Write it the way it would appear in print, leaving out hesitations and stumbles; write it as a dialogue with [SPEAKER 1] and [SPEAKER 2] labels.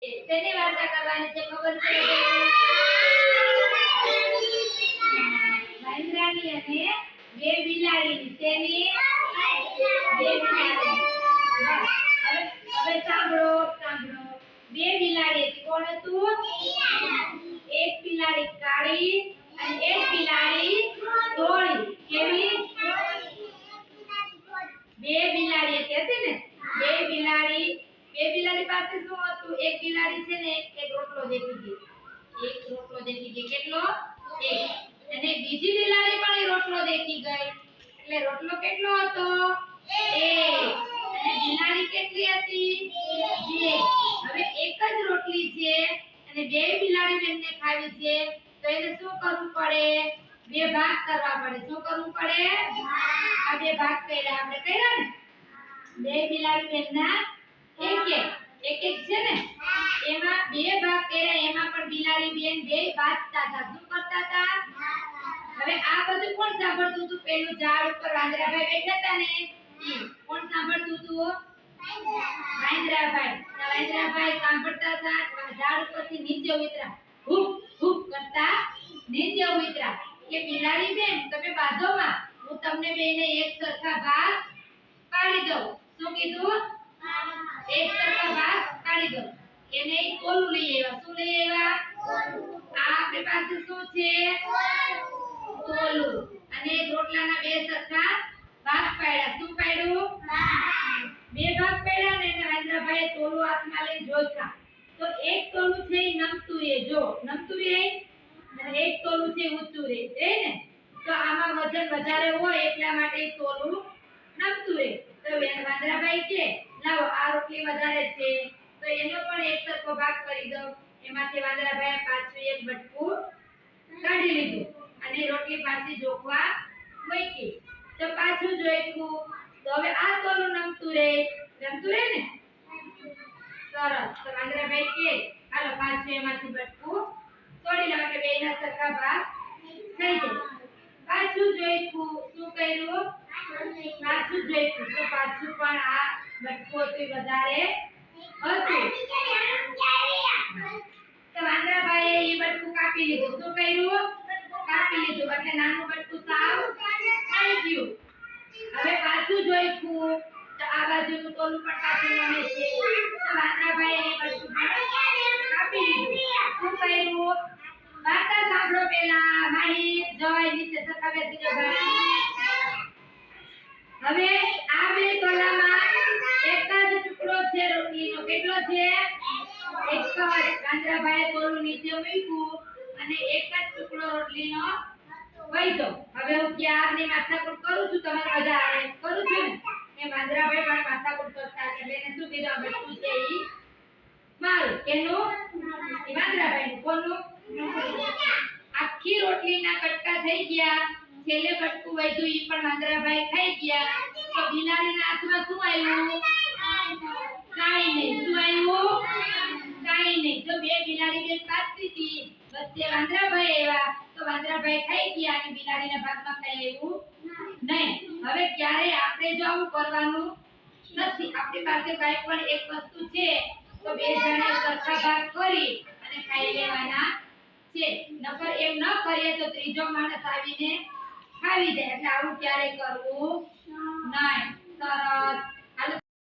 [SPEAKER 1] શેની વાર્તા કરવાની છે ખબર છે? વાંદરાની અને બે બિલાડીની. શેની? બે બિલાડી. હવે સાંભળો સાંભળો. બે બિલાડી હતી. કોણ હતું? એક બિલાડી કાળી અને એક બિલાડી ધોળી. કેવી? બે બિલાડી હતી ને? બે બિલાડી પાસે શું હતું? એક બિલાડી છે ને એક રોટલો દેખી ગઈ. એક રોટલો દેખી ગઈ. કેટલો? એક. અને બીજી બિલાડી પણ એ રોટલો દેખી ગઈ. એટલે રોટલો કેટલો હતો? એક. અને બિલાડી કેટલી હતી? બે. હવે એક જ રોટલી છે અને બે બિલાડી બેનને ખાવી છે તો એને શું કરવું પડે? બે ભાગ કરવા પડે. શું કરવું પડે? આ બે ભાગ કર્યા આપણે કર્યા ને? બે બિલાડી બેનના એક છે ને? એમાં બે ભાગ કર્યા. એમાં પણ બિલાડી બેન બે બાંધતા હતા. શું કરતા હતા? હવે આ બધું કોણ સાંભળતું હતું? પેલું ઝાડ ઉપર વાંદરાભાઈ બેઠા હતા ને કોણ સાંભળતું હતું? વાંદરાભાઈ. વાંદરાભાઈ સાંભળતા હતા. ઝાડ ઉપરથી નીચે ઉતર્યા. હુપ હુપ કરતા નીચે ઉતર્યા કે બિલાડી બેન તમે બાજુમાં હું તમને બેને એક સરખા ભાગ પાડી દઉં. શું કીધું? એક સરખા ભાગ પાડી દઉં. એને એક કોલું લઈ આવ્યા. શું લઈ આવ્યા? આ આપણી પાસે શું છે? કોલું. અને રોટલાના બે સરખા ભાગ પાડ્યા. શું પાડ્યું? બે ભાગ પાડ્યા ને એટલે વાંદરાભાઈએ તોલું હાથમાં લઈને જોઈતા તો એક તોલું છે ઈ નમતું રહે. જો નમતું રહે અને એક તોલું છે ઊંચું રહે. ને તો આમાં વજન વધારે હોય એટલા માટે તોલું નમતું રહે. તો વાંદરાભાઈ કે લાવો આ રોટલી વધારે છે તો એનો પણ એક સરખો ભાગ કરી દો. એમાંથી વાંદરાભાઈએ પાછું એક બટકું કાઢી લીધું અને રોટલી પાછી જોખવા મૂકી. તો પાછું જોઈતું તો હવે આ તોલું નમતું રહે ને? સરસ. તો વાંદરાભાઈ કે હાલો પાછું એમાંથી બટકું તોડી લો એટલે બેયના સરખા ભાગ થઈ જાય. પાછું જોઈતું શું કર્યું? પાછું જોઈતું તો પાછું પણ આ બટકું હતું વધારે હતું. તો વાંદરાભાઈએ ઈ બટકું કાપી લીધું. શું કર્યું? કાપી લીધું એટલે નાનું બટકું સાવ થઈ ગયું. હવે પાછું જોઈતું તો આ બાજુનું તોલું પણ પાછું નમે છે. તો વાંદરાભાઈએ ઈ બટકું કાપી લીધું. શું કર્યું? વાર્તા સાંભળો પહેલા. માહિર જય નીચે સરખા બેસી જાઓ ભાઈ. હવે આ બે તોલામાં એક જ ટુકડો છે રોટલીનો. કેટલો છે? એક જ. વાંદરાભાઈએ તોલું નીચે મૂક્યું અને એક જ ટુકડો રોટલીનો વઈધો. હવે હું ક્યારની માથાકૂટ કરું છું તમે બધા આવે કરું છું ને એ વાંદરાભાઈ પણ માથાકૂટ કરતા એટલે એને શું કીધું? આ બટકું છે ઈ મારું. કેનું? ઈ વાંદરાભાઈનું. કોનું? આખી રોટલીના કટકા થઈ ગયા. છેલ્લે બટકું વઈધું ઈ પણ વાંદરાભાઈ ખાઈ ગયા. તો બિલાડીના હાથમાં શું આવ્યું? કાઈ નહીં. શું આવ્યું? કાઈ નહીં. જો બે બિલાડી બેન પાસતી હતી વચ્ચે વાંદરાભાઈ આવ્યા તો વાંદરાભાઈ ખાઈ ગયા અને બિલાડીના ભાગમાં કઈ આવ્યું નહીં. હવે ક્યારે આપણે જો આવું કરવાનું નથી. આપણી પાસે કઈ પણ એક વસ્તુ છે તો બે જણે સરખા ભાગ કરી અને ખાઈ લેવાના છે. નકર એમ ન કરીએ તો ત્રીજો માણસ આવીને ખાવી જાય. એટલે આવું ક્યારે કરવું નહીં. સરસ.